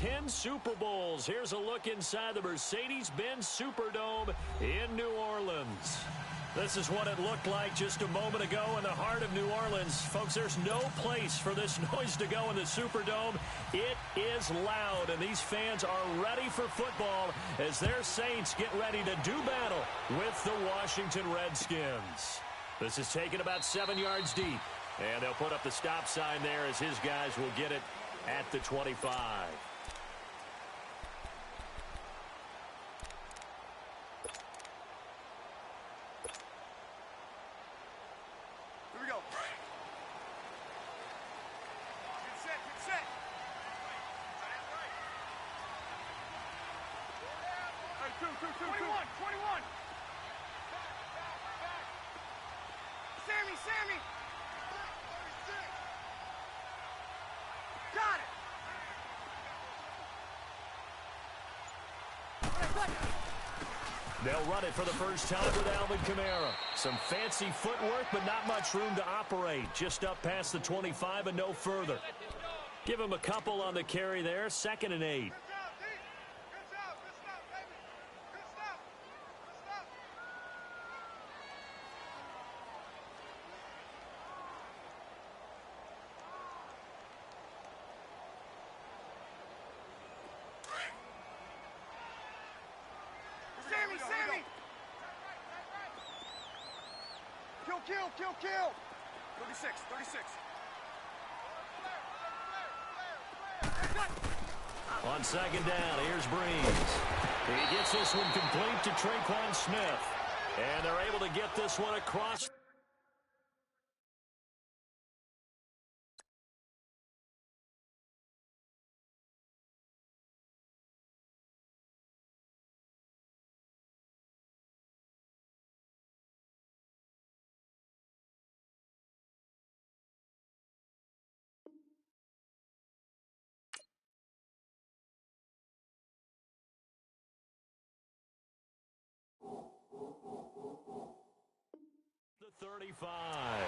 10 Super Bowls. Here's a look inside the Mercedes-Benz Superdome in New Orleans. This is what it looked like just a moment ago in the heart of New Orleans. Folks, there's no place for this noise to go in the Superdome. It is loud, and these fans are ready for football as their Saints get ready to do battle with the Washington Redskins. This is taken about 7 yards deep, and they'll put up the stop sign there as his guys will get it at the 25. Sammy! Got it! They'll run it for the first time with Alvin Kamara. Some fancy footwork, but not much room to operate. Just up past the 25 and no further. Give him a couple on the carry there. 2nd and 8. Kill! 36. On 2nd down, here's Breeze. He gets this one complete to Traquan Smith. And they're able to get this one across. The 35.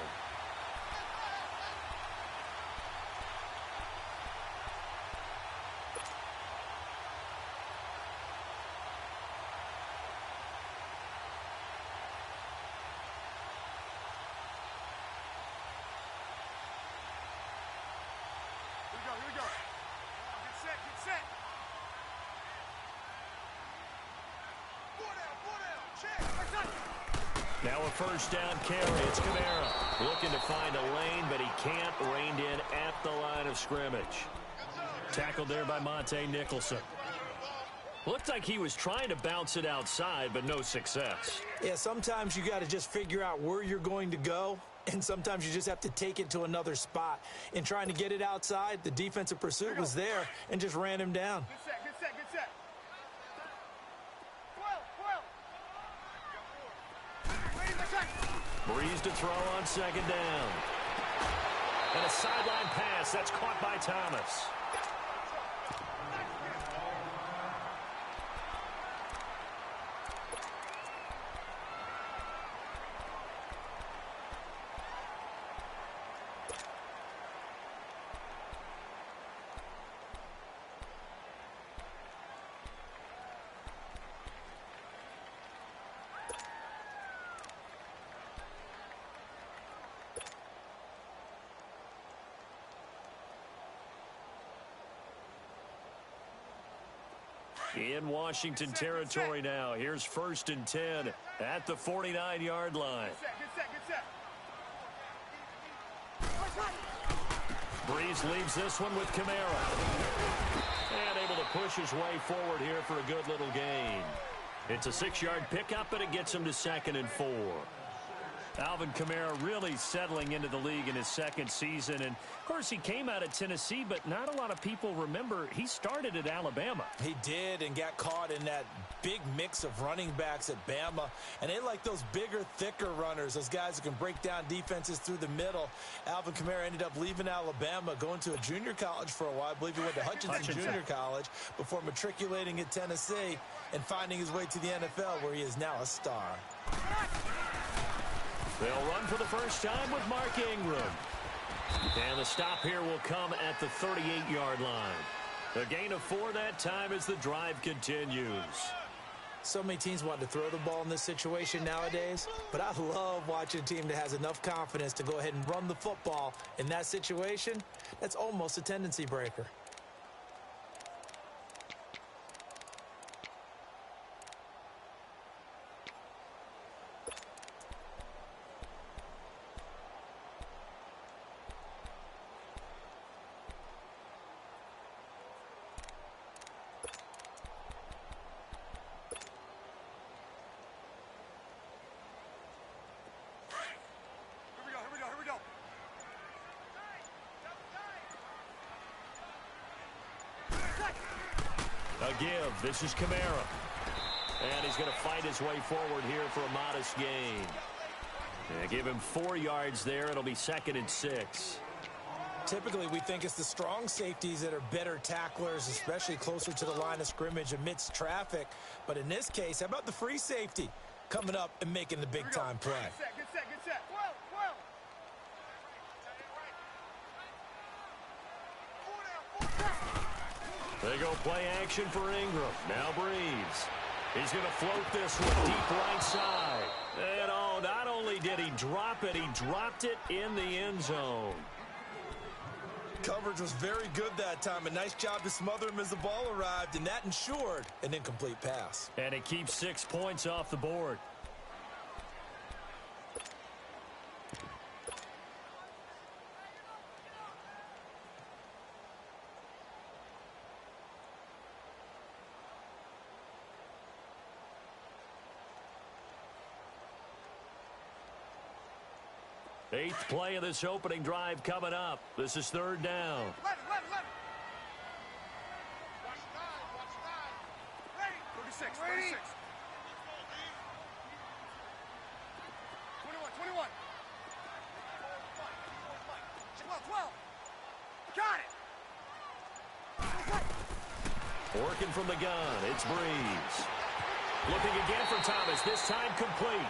Here we go. Get set. Four down. Check. Now a first down carry. It's Kamara looking to find a lane, but he can't. Reined in at the line of scrimmage. Tackled there by Monte Nicholson. Looked like he was trying to bounce it outside, but no success. Yeah, sometimes you got to just figure out where you're going to go, and sometimes you just have to take it to another spot. In trying to get it outside, the defensive pursuit was there and just ran him down. Good set. Breeze to throw on 2nd down. And a sideline pass. That's caught by Thomas. In Washington territory now. Here's 1st and 10 at the 49-yard line. Good set. Breeze leaves this one with Kamara. And able to push his way forward here for a good little gain. It's a 6-yard pickup, but it gets him to 2nd and 4. Alvin Kamara really settling into the league in his 2nd season. And, of course, he came out of Tennessee, but not a lot of people remember he started at Alabama. He did, and got caught in that big mix of running backs at Bama. And they like those bigger, thicker runners, those guys who can break down defenses through the middle. Alvin Kamara ended up leaving Alabama, going to a junior college for a while. I believe he went to Hutchinson Junior College before matriculating at Tennessee and finding his way to the NFL, where he is now a star. They'll run for the first time with Mark Ingram. And the stop here will come at the 38-yard line. A gain of 4 that time as the drive continues. So many teams want to throw the ball in this situation nowadays, but I love watching a team that has enough confidence to go ahead and run the football in that situation. That's almost a tendency breaker. A give. This is Kamara. And he's going to fight his way forward here for a modest gain. Yeah, give him 4 yards there. It'll be 2nd and 6. Typically, we think it's the strong safeties that are better tacklers, especially closer to the line of scrimmage amidst traffic. But in this case, how about the free safety coming up and making the big-time play? Get set. They go play action for Ingram. Now Breeze. He's going to float this one deep right side. And oh, not only did he drop it, he dropped it in the end zone. Coverage was very good that time. A nice job to smother him as the ball arrived, and that ensured an incomplete pass. And it keeps 6 points off the board. Eighth play of this opening drive coming up. This is 3rd down. Let him. Watch 9. Ready. 36. 21. 12. Got it. Working from the gun. It's Breeze. Looking again for Thomas. This time complete.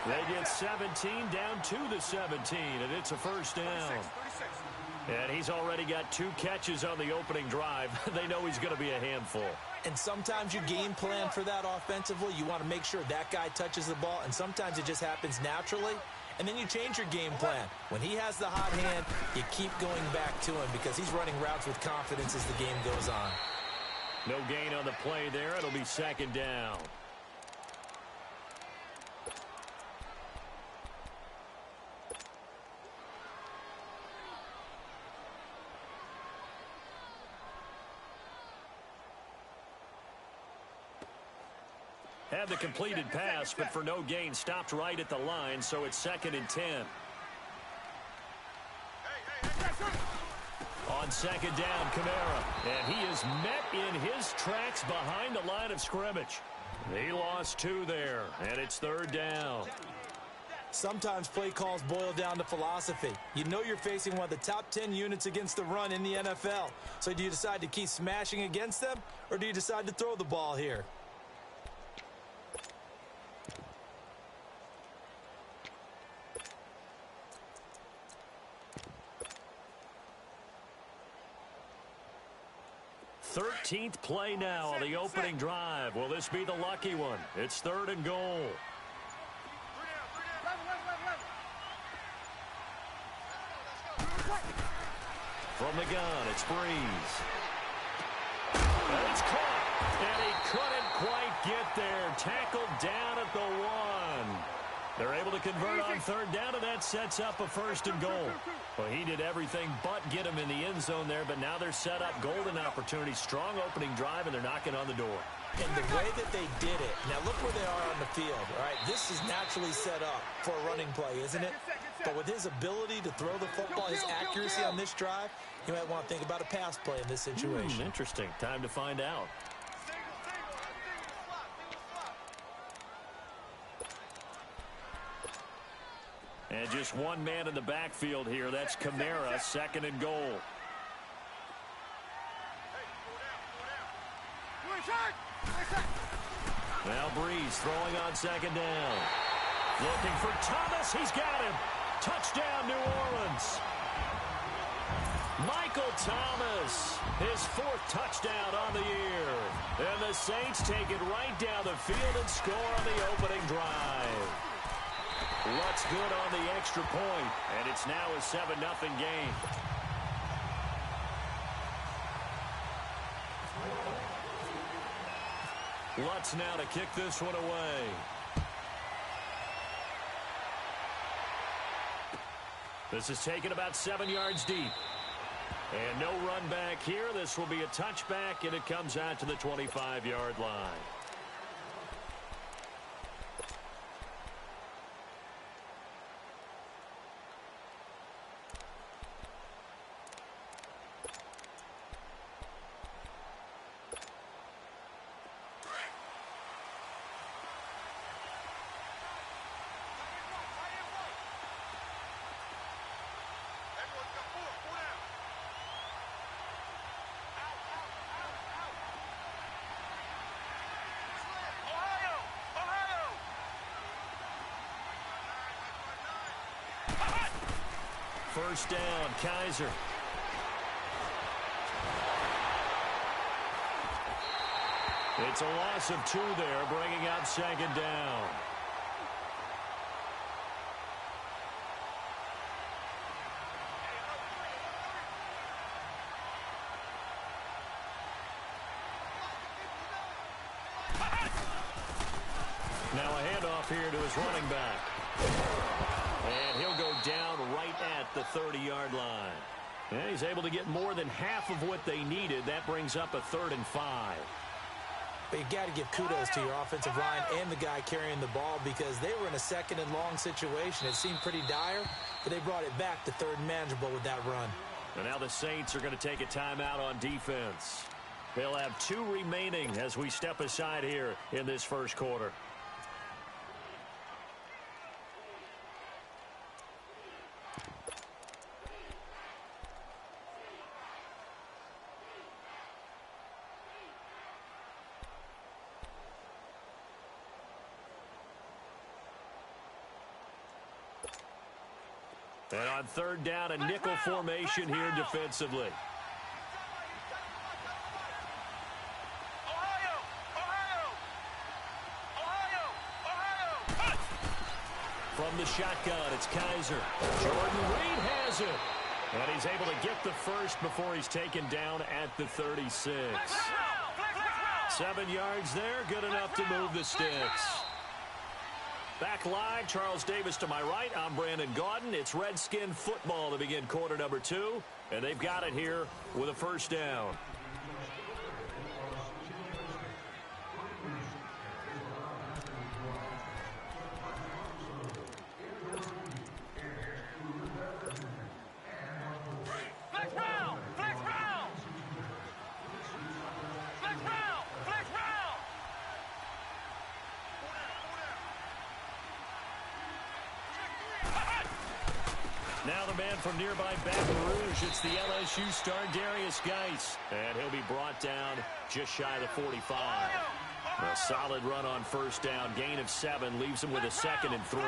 They get 17 down to the 17, and it's a first down. 36. And he's already got 2 catches on the opening drive. They know he's going to be a handful. And sometimes you game plan for that offensively. You want to make sure that guy touches the ball, and sometimes it just happens naturally. And then you change your game plan. When he has the hot hand, you keep going back to him because he's running routes with confidence as the game goes on. No gain on the play there. It'll be 2nd down. Had the completed pass, but for no gain, stopped right at the line, so it's 2nd and 10. On 2nd down, Kamara, and he is met in his tracks behind the line of scrimmage. He lost 2 there, and it's 3rd down. Sometimes play calls boil down to philosophy. You know you're facing one of the top 10 units against the run in the NFL. So do you decide to keep smashing against them, or do you decide to throw the ball here? Thirteenth play now on the opening drive. Will this be the lucky one? It's 3rd and goal. From the gun, it's Breeze. And it's caught. And he couldn't quite get there. Tackled down at the 1. They're able to convert on 3rd down, and that sets up a 1st and goal. Well, he did everything but get him in the end zone there, but now they're set up. Golden opportunity, strong opening drive, and they're knocking on the door. And the way that they did it, now look where they are on the field, all right? This is naturally set up for a running play, isn't it? But with his ability to throw the football, his accuracy on this drive, you might want to think about a pass play in this situation. Interesting. Time to find out. And just one man in the backfield here. That's Kamara, 2nd and goal. Now Breeze throwing on 2nd down. Looking for Thomas. He's got him. Touchdown, New Orleans. Michael Thomas, his 4th touchdown on the year. And the Saints take it right down the field and score on the opening drive. Lutt's good on the extra point, and it's now a 7-0 game. Lutz now to kick this one away. This is taken about 7 yards deep. And no run back here. This will be a touchback, and it comes out to the 25-yard line. First down, Kaiser. It's a loss of 2 there, bringing up 2nd down. Now a handoff here to his running back. And he'll go down right at the 30-yard line. And he's able to get more than half of what they needed. That brings up a 3rd and 5. But you got to give kudos to your offensive line and the guy carrying the ball, because they were in a 2nd and long situation. It seemed pretty dire, but they brought it back to 3rd and manageable with that run. And now the Saints are going to take a timeout on defense. They'll have 2 remaining as we step aside here in this first quarter. And on 3rd down, a nickel formation here defensively. From the shotgun, it's Kaiser. Jordan Reed has it. And he's able to get the first before he's taken down at the 36. 7 yards there, good enough to move the sticks. Back live, Charles Davis to my right. I'm Brandon Gaudin. It's Redskin football to begin quarter number 2. And they've got it here with a first down. Now the man from nearby Baton Rouge, it's the LSU star Darius Geis. And he'll be brought down just shy of the 45. A solid run on first down. Gain of 7 leaves him with a 2nd and 3.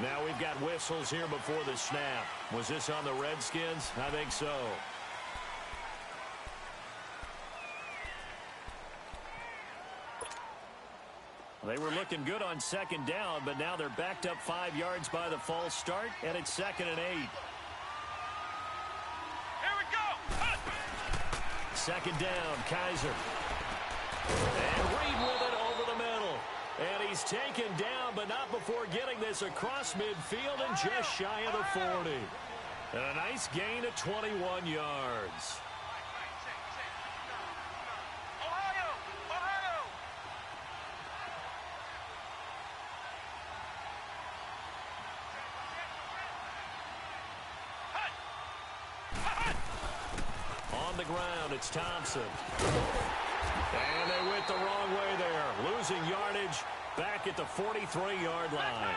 Now we've got whistles here before the snap. Was this on the Redskins? I think so. They were looking good on 2nd down, but now they're backed up 5 yards by the false start, and it's 2nd and 8. Here we go. 2nd down, Kaiser. And Reed with it over the middle. And he's taken down, but not before getting this across midfield and just shy of the 40. And a nice gain of 21 yards. On the ground, it's Thompson. And they went the wrong way there. Losing yardage back at the 43-yard line.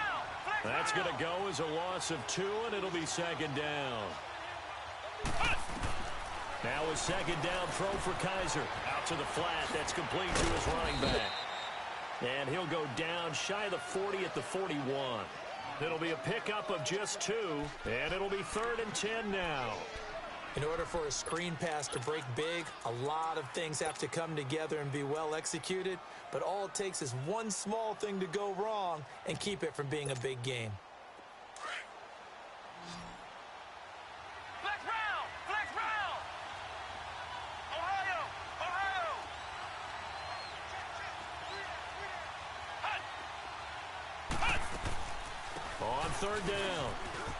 That's going to go as a loss of 2, and it'll be 2nd down. Now a 2nd down throw for Kaiser. Out to the flat. That's complete to his running back. And he'll go down shy of the 40 at the 41. It'll be a pickup of just 2, and it'll be 3rd and 10 now. In order for a screen pass to break big, a lot of things have to come together and be well executed, but all it takes is one small thing to go wrong and keep it from being a big game. Flex round! Flex round! Ohio! Ohio! Hut! On 3rd down,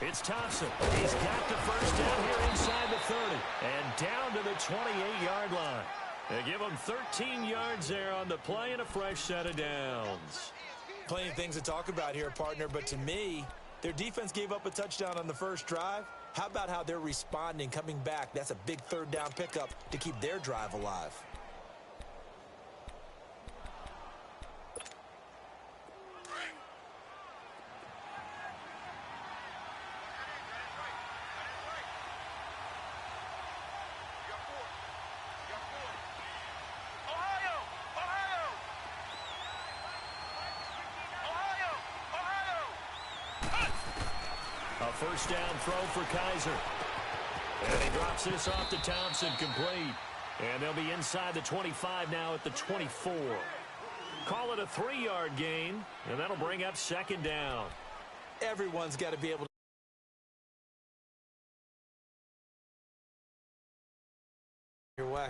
it's Thompson. He's got the first down here inside the 30 and down to the 28-yard line. They give him 13 yards there on the play and a fresh set of downs. Plenty of things to talk about here, partner, but to me, their defense gave up a touchdown on the first drive. How about how they're responding, coming back? That's a big 3rd down pickup to keep their drive alive. First down throw for Kaiser. And he drops this off to Thompson, complete. And they'll be inside the 25 now at the 24. Call it a 3-yard gain, and that'll bring up 2nd down. Everyone's got to be able to your way.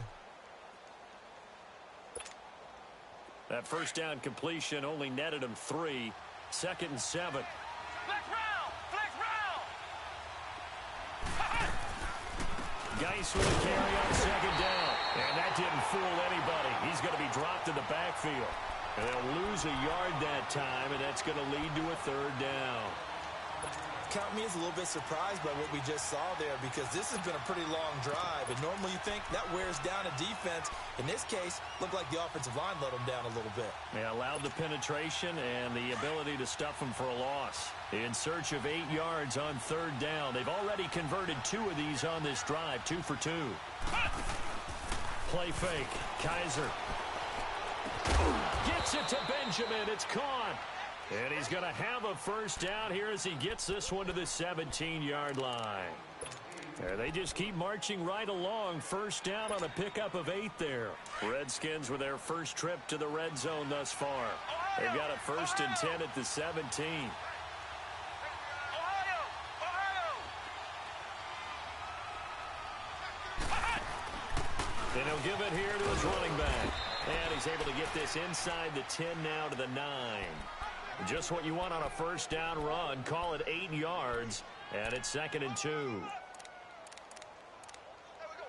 That first down completion only netted him 3. 2nd and 7. Geis with a carry on 2nd down. And that didn't fool anybody. He's going to be dropped in the backfield. And they'll lose a yard that time, and that's going to lead to a 3rd down. Count me as a little bit surprised by what we just saw there, because this has been a pretty long drive. And normally you think that wears down a defense. In this case, looked like the offensive line let them down a little bit. They allowed the penetration and the ability to stuff them for a loss. In search of 8 yards on 3rd down. They've already converted 2 of these on this drive, 2 for 2. Play fake. Kaiser gets it to Benjamin. It's caught. And he's going to have a first down here as he gets this one to the 17-yard line. They just keep marching right along. First down on a pickup of 8 there. Redskins with their first trip to the red zone thus far. They've got a 1st and 10 at the 17. And he'll give it here to his running back. And he's able to get this inside the 10 now to the 9. Just what you want on a first down run. Call it 8 yards. And it's 2nd and 2. There we go.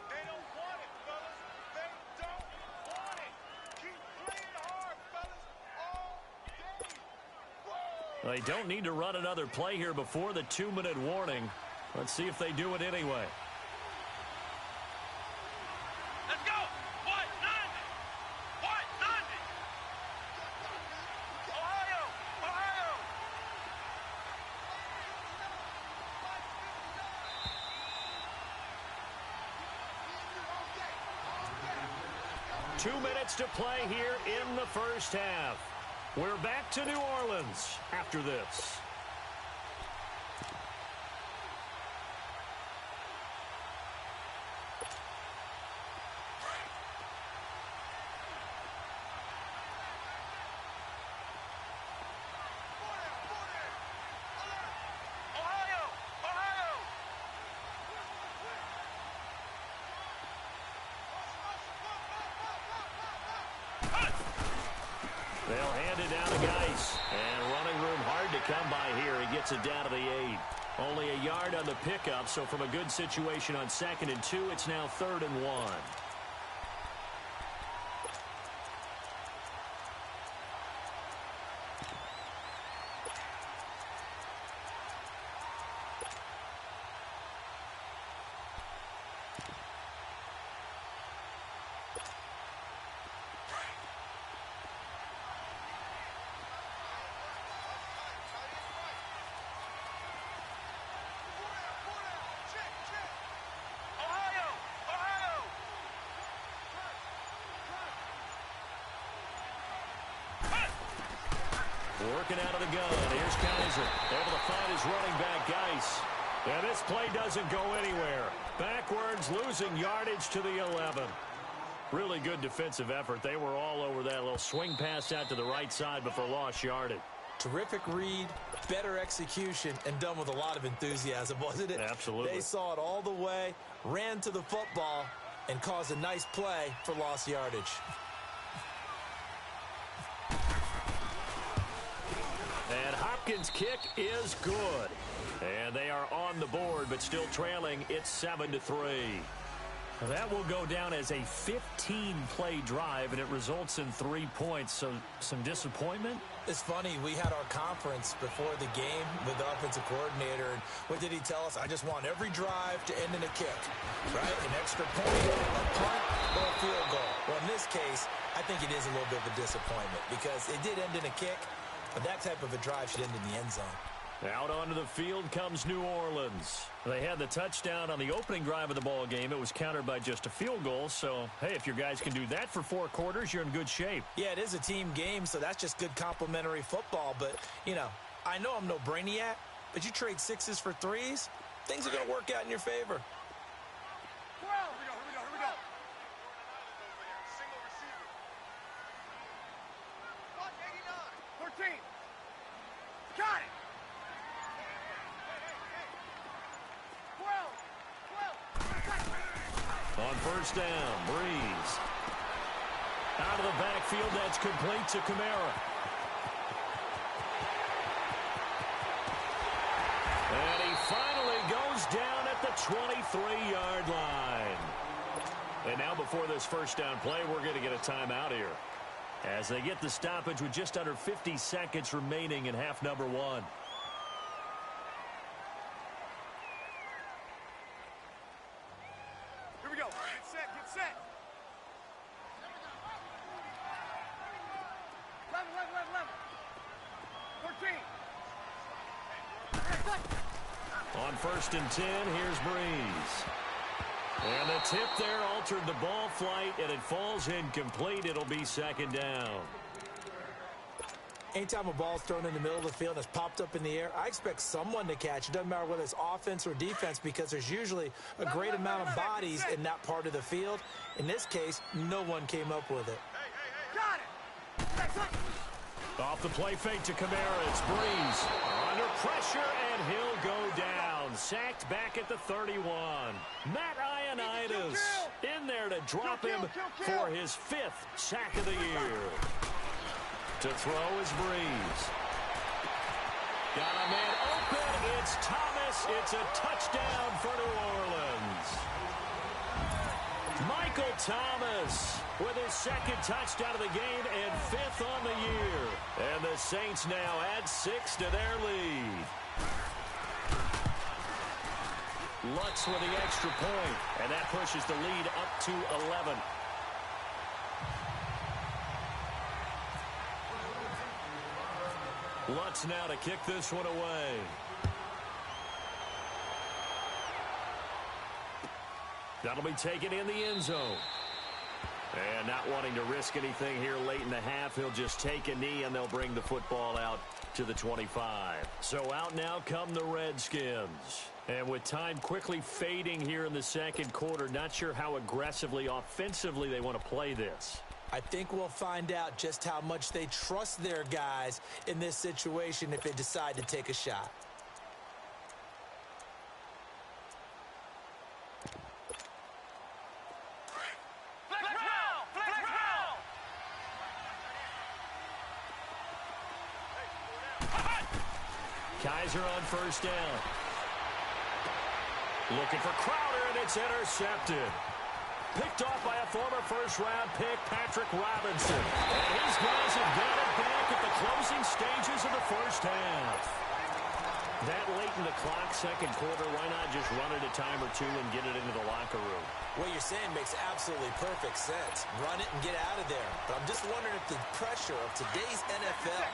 They don't want it, fellas. They don't want it. Keep playing hard, fellas, all day. They don't need to run another play here before the 2-minute warning. Let's see if they do it anyway. Let's go. What? 90. What? 90. Ohio. Ohio. 2 minutes to play here in the first half. We're back to New Orleans after this. They'll hand it down to Geis. And running room hard to come by here. He gets it down to the 8. Only a yard on the pickup, so from a good situation on 2nd and 2, it's now 3rd and 1. Working out of the gun. Here's Kaiser. Able to find his running back, Geis. And this play doesn't go anywhere. Backwards, losing yardage to the 11. Really good defensive effort. They were all over that little swing pass out to the right side before lost yardage. Terrific read, better execution, and done with a lot of enthusiasm, wasn't it? Absolutely. They saw it all the way, ran to the football, and caused a nice play for lost yardage. And Hopkins' kick is good. And they are on the board, but still trailing. It's 7-3. That will go down as a 15-play drive, and it results in 3 points. So some disappointment? It's funny, we had our conference before the game with the offensive coordinator, and what did he tell us? I just want every drive to end in a kick, right? An extra point, a punt, or a field goal. Well, in this case, I think it is a little bit of a disappointment because it did end in a kick, but that type of a drive should end in the end zone. Out onto the field comes New Orleans. They had the touchdown on the opening drive of the ball game. It was countered by just a field goal. So, hey, if your guys can do that for 4 quarters, you're in good shape. Yeah, it is a team game, so that's just good complementary football. But, you know, I know I'm no brainiac, but you trade 6s for 3s, things are going to work out in your favor. Here we go. Single receiver. Watch 89. 14. Got it. 12. On first down, Breeze. Out of the backfield, that's complete to Kamara. And he finally goes down at the 23-yard line. And now before this first down play, we're going to get a timeout here, as they get the stoppage with just under 50 seconds remaining in half number 1. Here we go. Get set. 11. 14. On first and 10, here's Breeze. And the tip there altered the ball flight, and it falls incomplete. It'll be second down. Anytime a ball's thrown in the middle of the field and it's popped up in the air, I expect someone to catch. It doesn't matter whether it's offense or defense, because there's usually a great amount of bodies in that part of the field. In this case, no one came up with it. Got it. Off the play fake to Kamara, it's Breeze. Under pressure, and he'll go down. Sacked back at the 31. Matt Ioannidis in there to drop him for his 5th sack of the year. To throw is Breeze. Got a man open. It's Thomas. It's a touchdown for New Orleans. Michael Thomas with his 2nd touchdown of the game and 5th on the year. And the Saints now add 6 to their lead. Lutz with the extra point, and that pushes the lead up to 11. Lutz now to kick this one away. That'll be taken in the end zone. And not wanting to risk anything here late in the half, he'll just take a knee, and they'll bring the football out to the 25. So out now come the Redskins. And with time quickly fading here in the second quarter, not sure how aggressively, offensively they want to play this. I think we'll find out just how much they trust their guys in this situation if they decide to take a shot. Kaiser on first down. Looking for Crowder, and it's intercepted. Picked off by a former first-round pick, Patrick Robinson. And his guys have got it back at the closing stages of the first half. That late in the clock, second quarter, why not just run it a time or two and get it into the locker room? What you're saying makes absolutely perfect sense. Run it and get out of there. But I'm just wondering if the pressure of today's NFL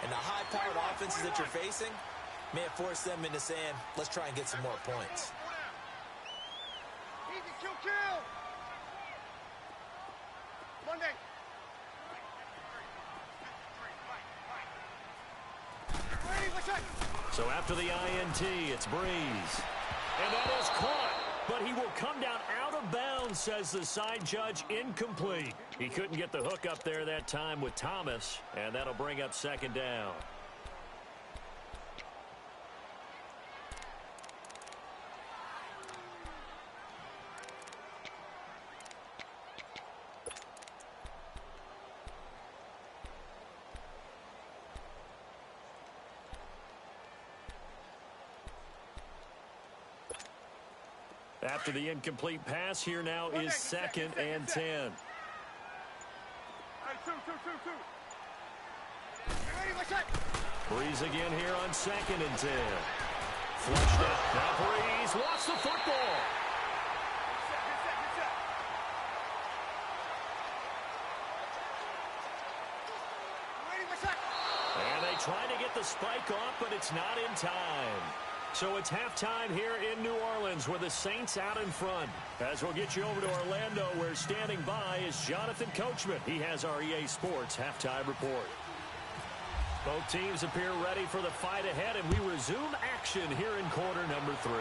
and the high-powered offenses that you're facing may have forced them into saying, let's try and get some more points. Easy, kill. Monday. So after the INT, it's Breeze. And that is caught. But he will come down out of bounds, says the side judge. Incomplete. He couldn't get the hook up there that time with Thomas, and that'll bring up second down. After the incomplete pass, here now is second and 10. Breeze again here on second and 10. Flushed out. Now Breeze lost the football. And they try to get the spike off, but it's not in time. So it's halftime here in New Orleans with the Saints out in front. As we'll get you over to Orlando, where standing by is Jonathan Coachman. He has our EA Sports halftime report. Both teams appear ready for the fight ahead, and we resume action here in quarter number 3.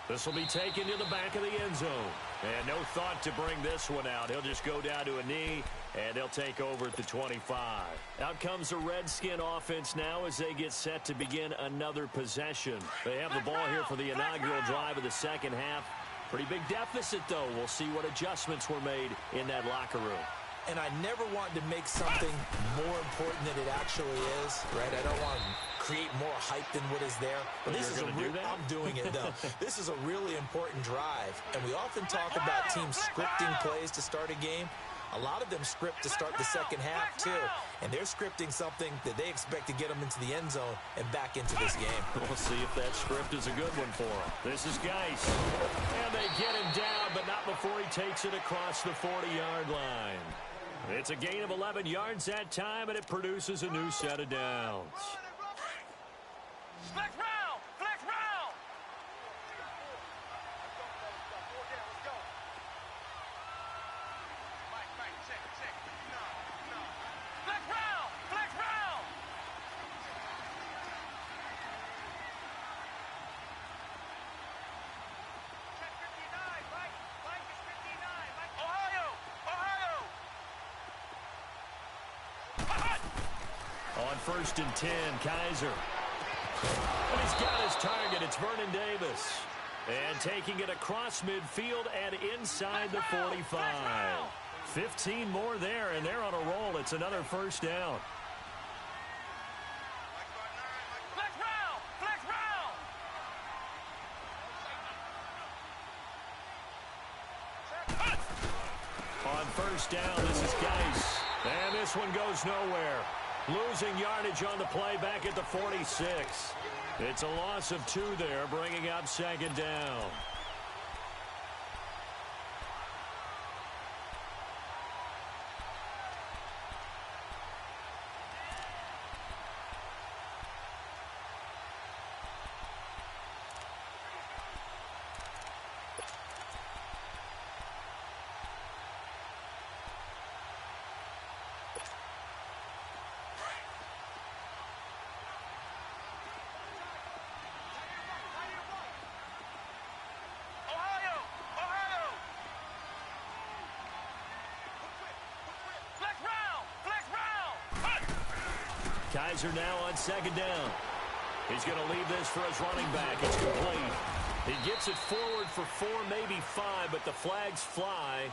This will be taken to the back of the end zone. And no thought to bring this one out. He'll just go down to a knee, and they'll take over at the 25. Out comes the Redskin offense now as they get set to begin another possession. They have the ball here for the inaugural drive of the second half. Pretty big deficit, though. We'll see what adjustments were made in that locker room. And I never want to make something more important than it actually is, right? I don't want to create more hype than what is there. But this is I'm doing it, though. This is a really important drive. And we often talk about teams scripting plays to start a game. A lot of them script to start the second half, too. And they're scripting something that they expect to get them into the end zone and back into this game. We'll see if that script is a good one for them. This is Geis. And they get him down, but not before he takes it across the 40-yard line. It's a gain of 11 yards that time, and it produces a new set of downs. Flex round! Flex round! Mike, check. No. Flex round! Flex round! Check 59, Mike. Mike is 59. Mike. Ohio! On first and 10, Kaiser. And he's got his target. It's Vernon Davis. And taking it across midfield and inside the 45. 15 more there, and they're on a roll. It's another first down. Flex round! Flex round! On first down, this is Geis. And this one goes nowhere. Losing yardage on the play back at the 46. It's a loss of 2 there, bringing up second down. Kaiser now on second down. He's going to leave this for his running back. It's complete. He gets it forward for 4, maybe 5, but the flags fly.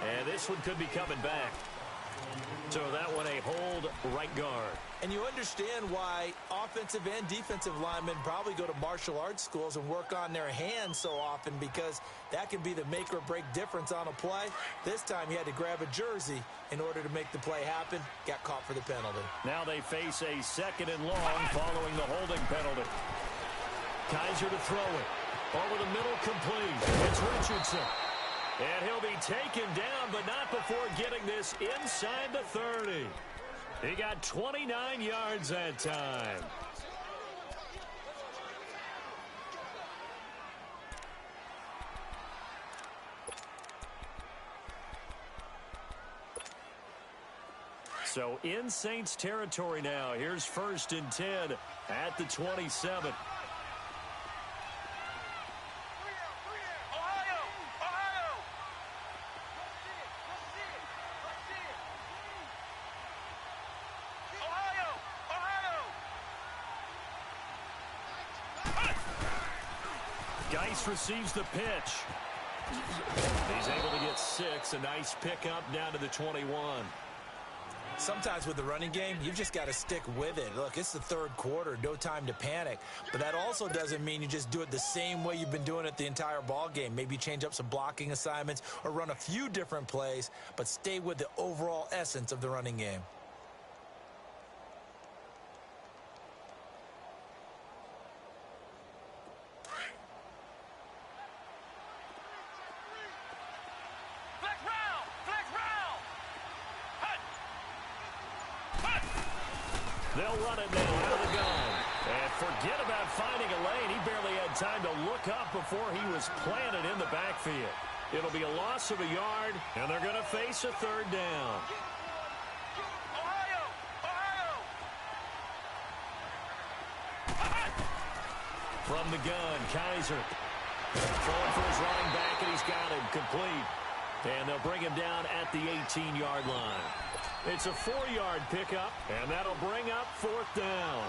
And this one could be coming back. So that one a hold right guard. And you understand why offensive and defensive linemen probably go to martial arts schools and work on their hands so often, because that can be the make or break difference on a play. This time he had to grab a jersey in order to make the play happen. Got caught for the penalty. Now they face a second and long following the holding penalty. Kaiser to throw it. Over the middle, complete. It's Richardson. And he'll be taken down, but not before getting this inside the 30. He got 29 yards that time. So in Saints territory now. Here's 1st and 10 at the 27. Geis receives the pitch. He's able to get 6. A nice pickup down to the 21. Sometimes with the running game, you've just got to stick with it. Look, it's the 3rd quarter, no time to panic. But that also doesn't mean you just do it the same way you've been doing it the entire ball game. Maybe change up some blocking assignments or run a few different plays, but stay with the overall essence of the running game. They'll run it now out of the gun. And forget about finding a lane. He barely had time to look up before he was planted in the backfield. It'll be a loss of a yard, and they're going to face a 3rd down. From the gun, Kaiser. Throwing for his running back, and he's got him complete. And they'll bring him down at the 18-yard line. It's a 4-yard pickup, and that'll bring up 4th down.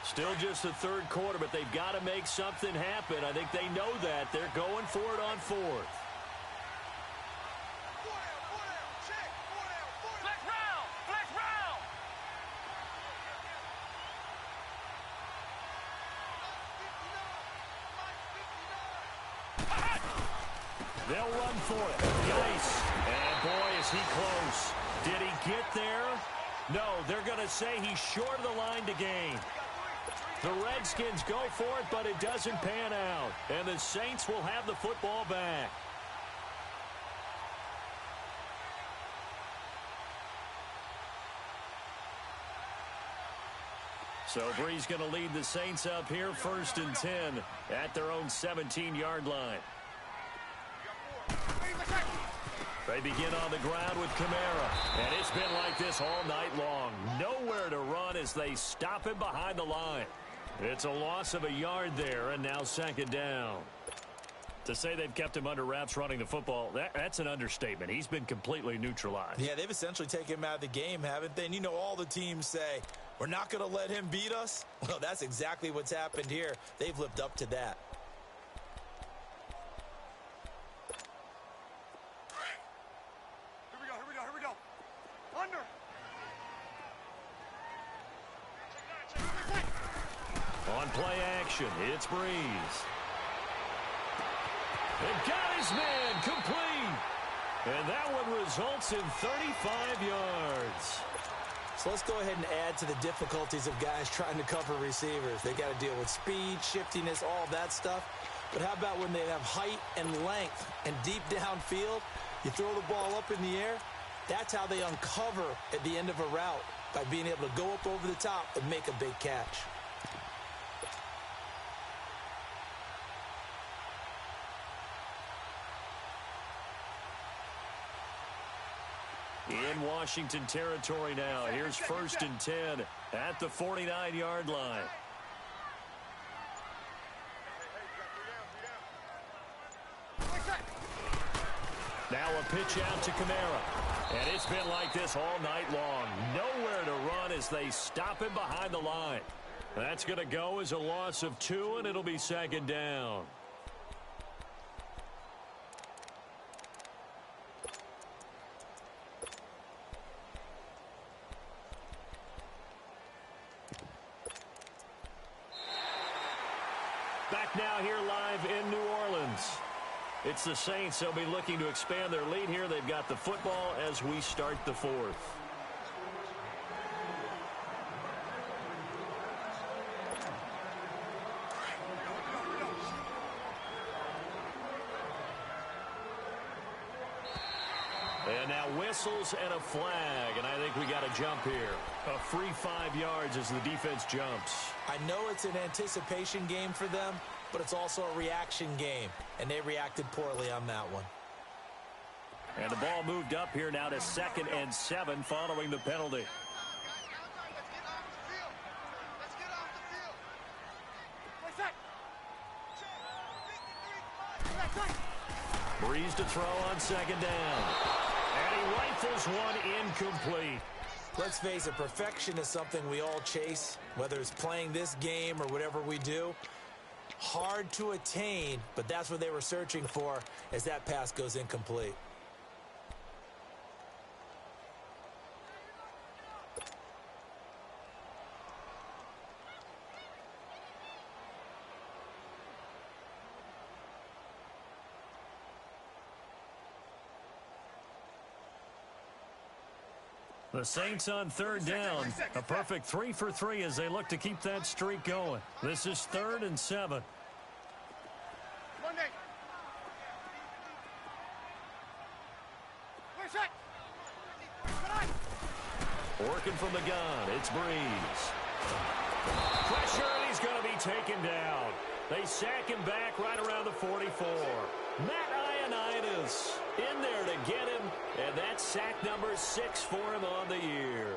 Still just the 3rd quarter, but they've got to make something happen. I think they know that. They're going for it on 4th. They'll run for it. Geis. And boy, is he close. Did he get there? No, they're going to say he's short of the line to gain. The Redskins go for it, but it doesn't pan out. And the Saints will have the football back. So Bree's going to lead the Saints up here 1st and 10 at their own 17-yard line. They begin on the ground with Kamara, and it's been like this all night long. Nowhere to run as they stop him behind the line. It's a loss of a yard there, and now 2nd down. To say they've kept him under wraps running the football, that's an understatement. He's been completely neutralized. Yeah, they've essentially taken him out of the game, haven't they? And you know, all the teams say, we're not going to let him beat us. Well, that's exactly what's happened here. They've lived up to that. On play action, it's Breeze. And got his man complete. And that one results in 35 yards. So let's go ahead and add to the difficulties of guys trying to cover receivers. They got to deal with speed, shiftiness, all that stuff. But how about when they have height and length and deep downfield? You throw the ball up in the air. That's how they uncover at the end of a route, by being able to go up over the top and make a big catch. In Washington territory now. Here's 1st and 10 at the 49-yard line. Now a pitch out to Kamara. And it's been like this all night long. Nowhere to run as they stop him behind the line. That's going to go as a loss of 2, and it'll be 2nd down. Back now here live in New Orleans. It's the Saints. They'll be looking to expand their lead here. They've got the football as we start the 4th. And now whistles and a flag, and I think we got a jump here. A free 5 yards as the defense jumps. I know it's an anticipation game for them, but it's also a reaction game, and they reacted poorly on that one. And the ball moved up here now to 2nd and 7 following the penalty. Breeze to throw on 2nd down. And he rifles one incomplete. Let's face it, perfection is something we all chase, whether it's playing this game or whatever we do. Hard to attain, but that's what they were searching for as that pass goes incomplete. The Saints on 3rd down. A perfect 3 for 3 as they look to keep that streak going. This is 3rd and 7. Working from the gun, it's Breeze. Pressure, and he's going to be taken down. They sack him back right around the 44. Matt Ioannidis in there to get him, and that's sack number 6 for him on the year.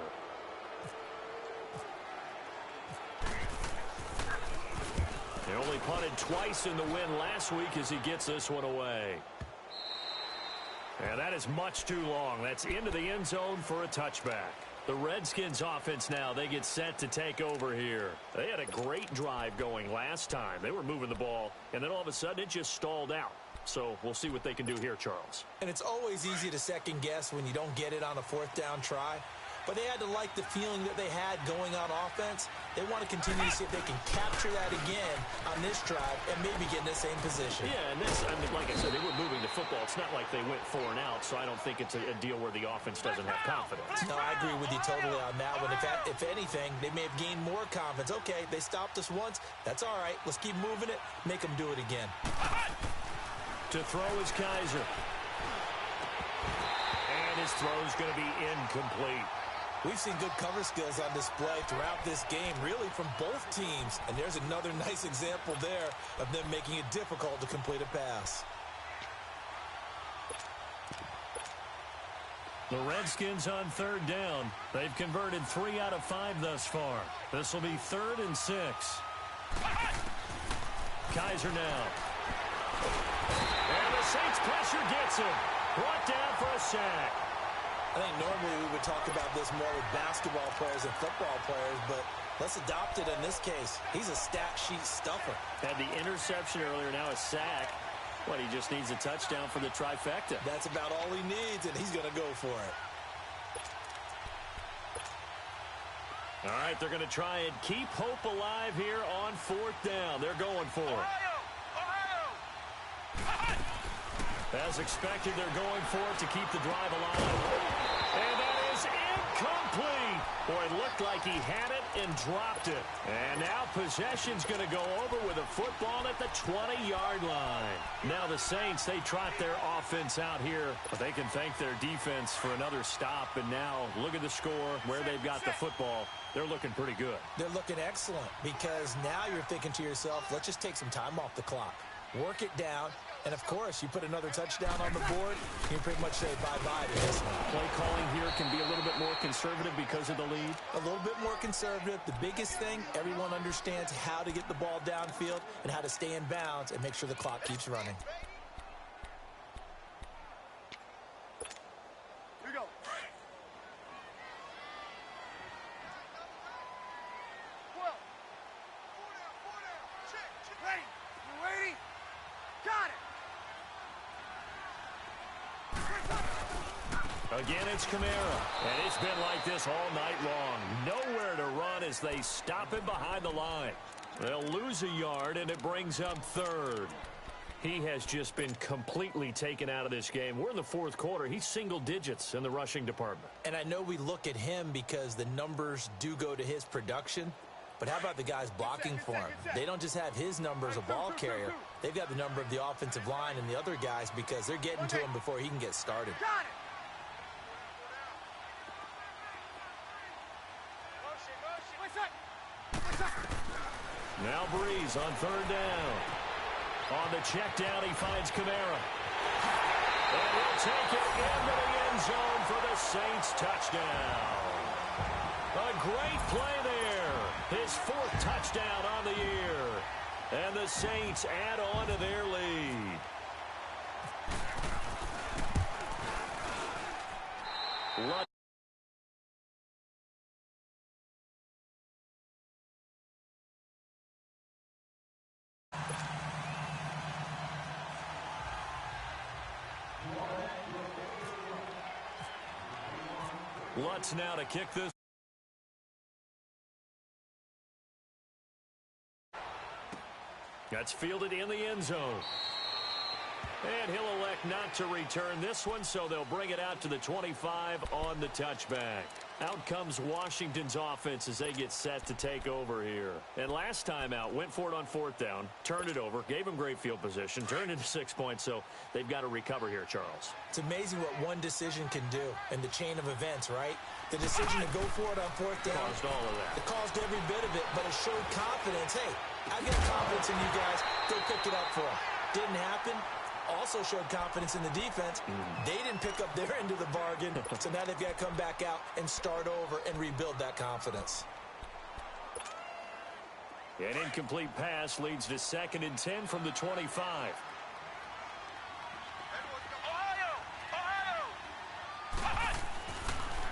They only punted twice in the win last week as he gets this one away. And that is much too long. That's into the end zone for a touchback. The Redskins offense now, they get set to take over here. They had a great drive going last time. They were moving the ball, and then all of a sudden it just stalled out. So we'll see what they can do here, Charles. And it's always easy to second guess when you don't get it on a 4th down try. But they had to like the feeling that they had going on offense. They want to continue to see if they can capture that again on this drive and maybe get in the same position. Yeah, and this, I mean, like I said, they were moving the football. It's not like they went 4 and out, so I don't think it's a deal where the offense doesn't have confidence. No, I agree with you totally on that one. If anything, they may have gained more confidence. Okay, they stopped us once. That's all right. Let's keep moving it. Make them do it again. To throw is Kaiser. And his throw is going to be incomplete. We've seen good cover skills on display throughout this game, really from both teams. And there's another nice example there of them making it difficult to complete a pass. The Redskins on 3rd down. They've converted 3 out of 5 thus far. This will be 3rd and 6. Kaiser now. And the Saints pressure gets him. Brought down for a sack. I think normally we would talk about this more with basketball players and football players, but let's adopt it in this case. He's a stat sheet stuffer. Had the interception earlier, now a sack. What, he just needs a touchdown for the trifecta. That's about all he needs, and he's going to go for it. All right, they're going to try and keep hope alive here on 4th down. They're going for it. As expected, they're going for it to keep the drive alive. And that is incomplete. Boy, it looked like he had it and dropped it. And now possession's going to go over with a football at the 20-yard line. Now the Saints, they trot their offense out here, but they can thank their defense for another stop. And now look at the score, where they've got the football. They're looking pretty good. They're looking excellent because now you're thinking to yourself, let's just take some time off the clock. Work it down. And, of course, you put another touchdown on the board, you can pretty much say bye-bye to this one. Play calling here can be a little bit more conservative because of the lead. A little bit more conservative. The biggest thing, everyone understands how to get the ball downfield and how to stay in bounds and make sure the clock keeps running. Here we go. Well, 4 down. Check. Ready. You ready? Got it. Again, it's Kamara. And it's been like this all night long. Nowhere to run as they stop him behind the line. They'll lose a yard, and it brings up 3rd. He has just been completely taken out of this game. We're in the 4th quarter. He's single digits in the rushing department. And I know we look at him because the numbers do go to his production. But how about the guys blocking for him? They don't just have his number as a ball carrier. They've got the number of the offensive line and the other guys because they're getting to him before he can get started. Got it. Now Breeze on third down. On the check down, he finds Kamara. And he'll take it into the end zone for the Saints touchdown. A great play there. His fourth touchdown on the year. And the Saints add on to their lead. Lutz now to kick this. That's fielded in the end zone. And he'll elect not to return this one, so they'll bring it out to the 25 on the touchback. Out comes Washington's offense as they get set to take over here. And last time out, went for it on fourth down, turned it over, gave them great field position, turned it to 6 points, so they've got to recover here, Charles. It's amazing what one decision can do in the chain of events, right? The decision to go for it on fourth down. Caused all of that. It caused every bit of it, but it showed confidence. Hey, I've got confidence in you guys. Go pick it up for them. Didn't happen. Also showed confidence in the defense. They didn't pick up their end of the bargain, so now they've got to come back out and start over and rebuild that confidence. An incomplete pass leads to 2nd and 10 from the 25.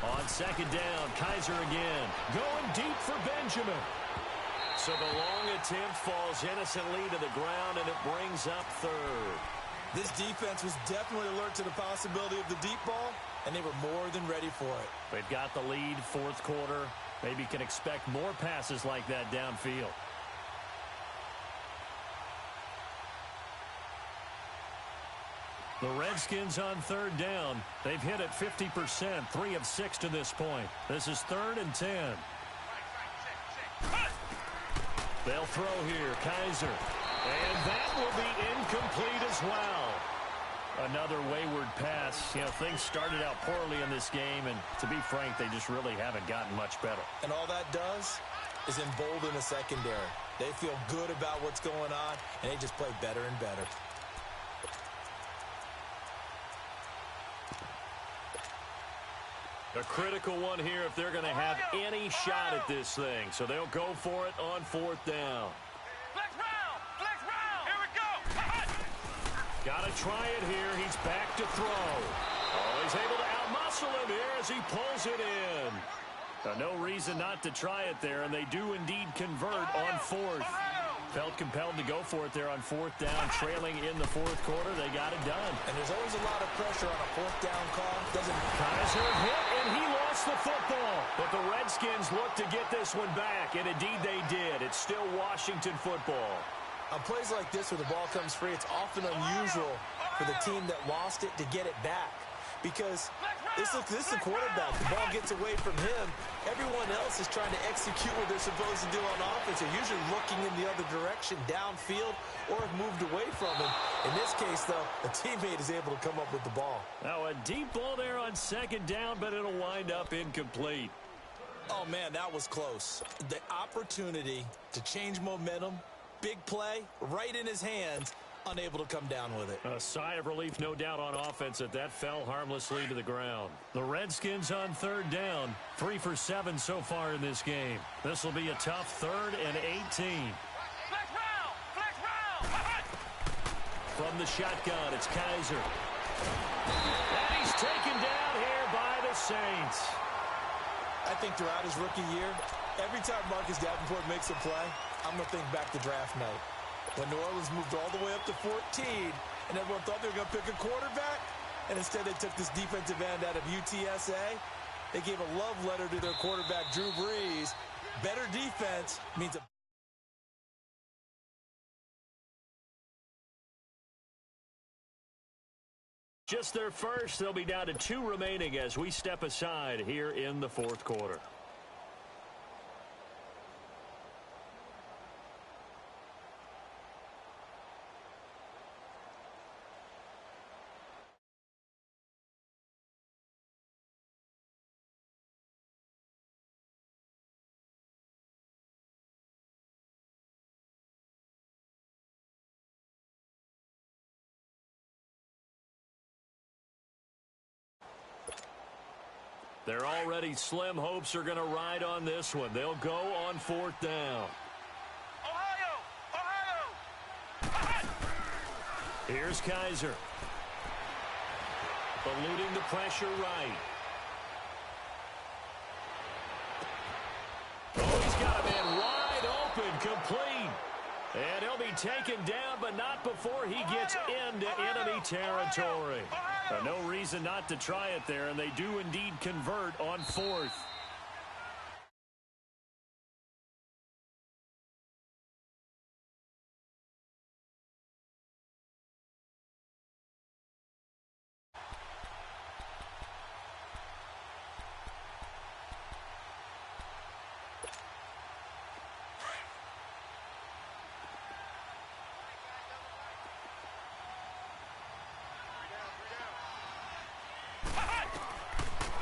On 2nd down, Kaiser again. Going deep for Benjamin. So the long attempt falls innocently to the ground, and it brings up 3rd. This defense was definitely alert to the possibility of the deep ball, and they were more than ready for it. They've got the lead, 4th quarter. Maybe can expect more passes like that downfield. The Redskins on 3rd down. They've hit it 50%, 3 of 6 to this point. This is 3rd and 10. They'll throw here, Kaiser. And that will be incomplete as well. Another wayward pass. You know, things started out poorly in this game, and to be frank, they just really haven't gotten much better. And all that does is embolden the secondary. They feel good about what's going on, and they just play better and better. A critical one here if they're going to have any shot at this thing. So they'll go for it on 4th down. Got to try it here. He's back to throw. Oh, he's able to outmuscle him here as he pulls it in. No reason not to try it there, and they do indeed convert on 4th. Felt compelled to go for it there on 4th down, trailing in the 4th quarter. They got it done. And there's always a lot of pressure on a 4th down call. Kaiser hit, and he lost the football. But the Redskins look to get this one back, and indeed they did. It's still Washington football. On plays like this where the ball comes free, it's often unusual for the team that lost it to get it back. Because this is the quarterback. The ball gets away from him. Everyone else is trying to execute what they're supposed to do on offense. They're usually looking in the other direction, downfield, or have moved away from him. In this case, though, a teammate is able to come up with the ball. Now a deep ball there on 2nd down, but it'll wind up incomplete. Oh, man, that was close. The opportunity to change momentum, big play, right in his hands, unable to come down with it. A sigh of relief, no doubt, on offense that fell harmlessly to the ground. The Redskins on 3rd down, 3 for 7 so far in this game. This will be a tough 3rd and 18. From the shotgun, it's Kaiser. And he's taken down here by the Saints. I think throughout his rookie year, every time Marcus Davenport makes a play, I'm going to think back to draft night. When New Orleans moved all the way up to 14, and everyone thought they were going to pick a quarterback, and instead they took this defensive end out of UTSA. They gave a love letter to their quarterback, Drew Brees. Better defense means a just their first. They'll be down to 2 remaining as we step aside here in the 4th quarter. Their already slim hopes are going to ride on this one. They'll go on 4th down. Ohio! Here's Kaiser. Eluding the pressure right. Oh, he's got a man wide open, complete. And he'll be taken down, but not before he gets into enemy territory. No reason not to try it there, and they do indeed convert on 4th.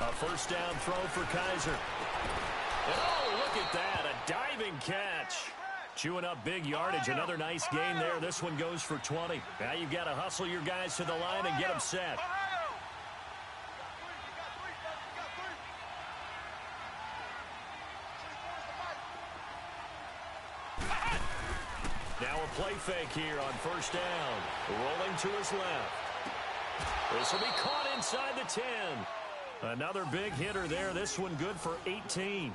A first down throw for Kaiser. And oh, look at that, a diving catch. Chewing up big yardage, another nice gain there. This one goes for 20. Now you've got to hustle your guys to the line and get them set. Now a play fake here on first down. Rolling to his left. This will be caught inside the 10. Another big hitter there. This one good for 18.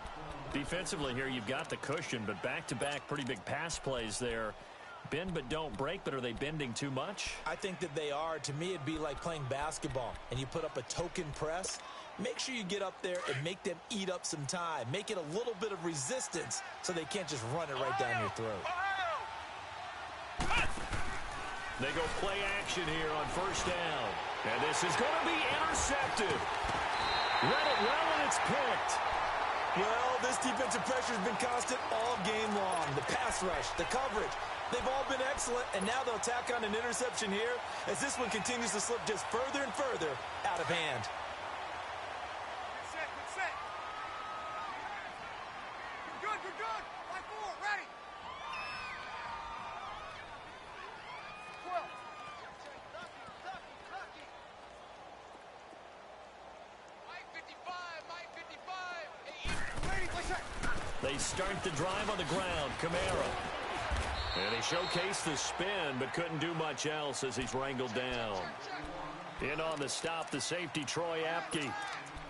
Defensively here, you've got the cushion, but back-to-back pretty big pass plays there. Bend but don't break, but are they bending too much? I think that they are. To me, it'd be like playing basketball, and you put up a token press. Make sure you get up there and make them eat up some time. Make it a little bit of resistance so they can't just run it right down your throat. They go play action here on first down. And this is going to be intercepted. Read it well, and it's picked. Well, this defensive pressure has been constant all game long. The pass rush, the coverage, they've all been excellent, and now they'll tack on an interception here as this one continues to slip just further and further out of hand. Good set. Good. Line 4, ready. 12. They start the drive on the ground. Camara. And he showcased the spin, but couldn't do much else as he's wrangled down. In on the stop, the safety, Troy Apke.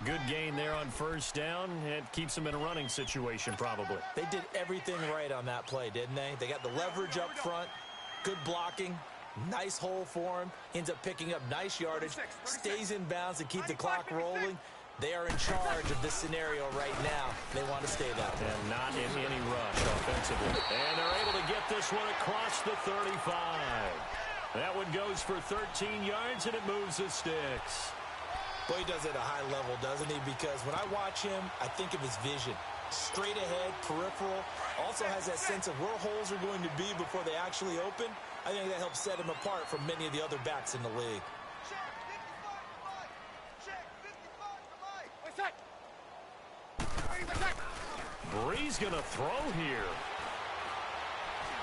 Good gain there on first down. It keeps them in a running situation, probably. They did everything right on that play, didn't they? They got the leverage up front, good blocking, nice hole for him, ends up picking up nice yardage, stays in bounds and keep the clock rolling. They are in charge of this scenario right now. They want to stay that way. And not in any rush offensively. And they're able to get this one across the 35. That one goes for 13 yards, and it moves the sticks. Boy, he does it at a high level, doesn't he? Because when I watch him, I think of his vision. Straight ahead, peripheral. Also has that sense of where holes are going to be before they actually open. I think that helps set him apart from many of the other backs in the league. Bree's going to throw here.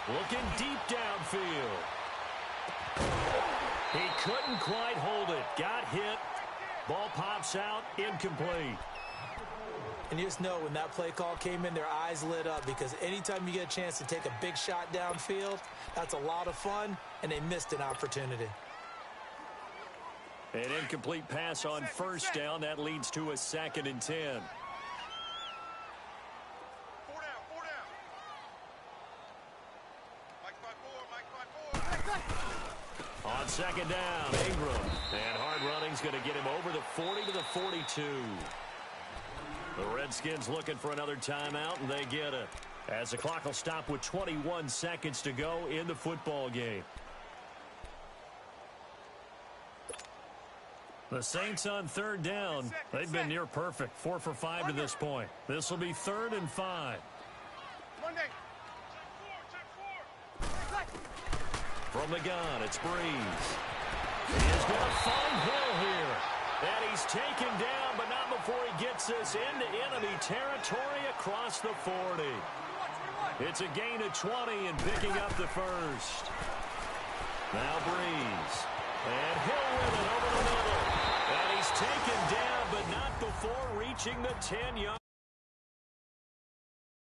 Looking deep downfield. He couldn't quite hold it. Got hit. Ball pops out. Incomplete. And you just know when that play call came in, their eyes lit up because anytime you get a chance to take a big shot downfield, that's a lot of fun, and they missed an opportunity. An incomplete pass on first down. That leads to a 2nd and 10. On 2nd down, Ingram. And hard running's going to get him over the 40 to the 42. The Redskins looking for another timeout, and they get it. As the clock will stop with 21 seconds to go in the football game. The Saints on 3rd down. They've been near perfect. 4 for 5 to this point. This will be 3rd and 5. From the gun, it's Breeze. He is going to find Hill here. And he's taken down, but not before he gets this into enemy territory across the 40. It's a gain of 20 and picking up the first. Now Breeze. And Hill with it over the middle. And he's taken down, but not before reaching reaching the 10-yard.